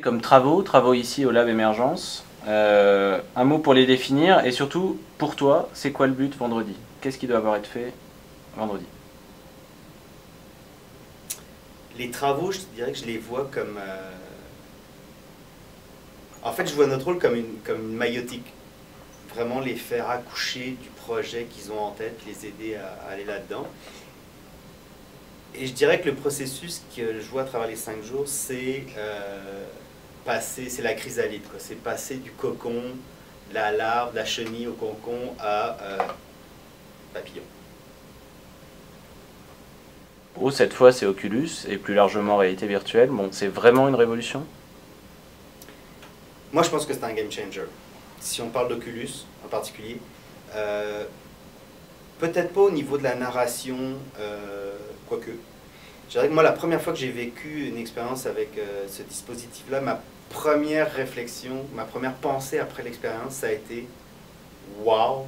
Comme travaux ici au Lab Émergence, un mot pour les définir et surtout, pour toi, c'est quoi le but vendredi? Qu'est-ce qui doit avoir été fait vendredi? Les travaux, je dirais que je les vois comme... En fait, je vois notre rôle comme une maïotique. Vraiment les faire accoucher du projet qu'ils ont en tête, les aider à aller là-dedans. Et je dirais que le processus que je vois à travers les 5 jours, c'est c'est la chrysalide. C'est passer du cocon, de la larve, de la chenille au cocon à papillon. Oh, cette fois, c'est Oculus et plus largement réalité virtuelle. Bon, c'est vraiment une révolution? Moi, je pense que c'est un game changer. Si on parle d'Oculus en particulier, peut-être pas au niveau de la narration, quoique. Je dirais que moi, la première fois que j'ai vécu une expérience avec ce dispositif-là, ma première réflexion, ma première pensée après l'expérience, ça a été « Wow,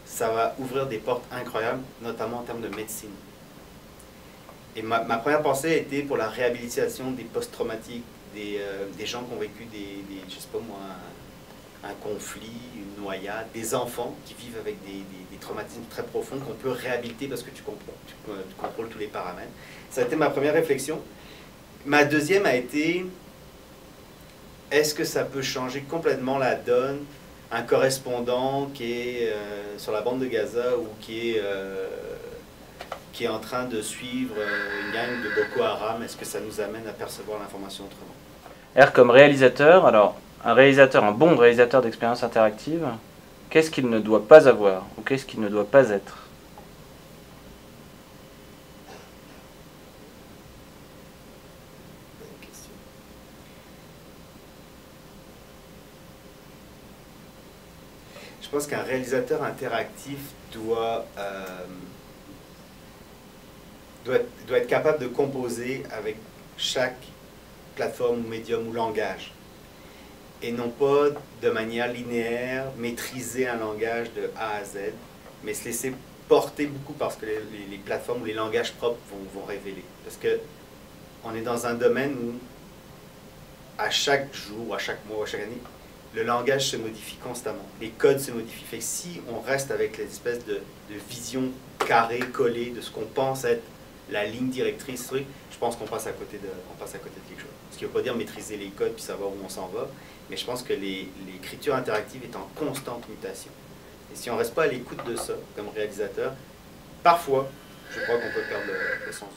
ça va ouvrir des portes incroyables, notamment en termes de médecine. » Et ma première pensée a été pour la réhabilitation des post-traumatiques, des gens qui ont vécu je sais pas moi, un conflit, une noyade, des enfants qui vivent avec des traumatismes très profonds qu'on peut réhabiliter parce que tu contrôles tous les paramètres. Ça a été ma première réflexion. Ma deuxième a été, est-ce que ça peut changer complètement la donne? Un correspondant qui est sur la bande de Gaza ou qui est en train de suivre une gang de Boko Haram, est-ce que ça nous amène à percevoir l'information autrement? Comme réalisateur, alors, un bon réalisateur d'expérience interactive, qu'est-ce qu'il ne doit pas avoir ou qu'est-ce qu'il ne doit pas être? Bonne question. Je pense qu'un réalisateur interactif doit être capable de composer avec chaque plateforme ou médium ou langage. Et non pas de manière linéaire, maîtriser un langage de A à Z, mais se laisser porter beaucoup parce que les plateformes ou les langages propres vont révéler. Parce que on est dans un domaine où, à chaque jour, à chaque mois, à chaque année, le langage se modifie constamment. Les codes se modifient. Fait que si on reste avec l'espèce de vision carrée, collée, de ce qu'on pense être la ligne directrice, je pense qu'on passe à côté de quelque chose. Ce qui ne veut pas dire maîtriser les codes puis savoir où on s'en va, mais je pense que l'écriture interactive est en constante mutation. Et si on ne reste pas à l'écoute de ça, comme réalisateur, parfois, je crois qu'on peut perdre le sens.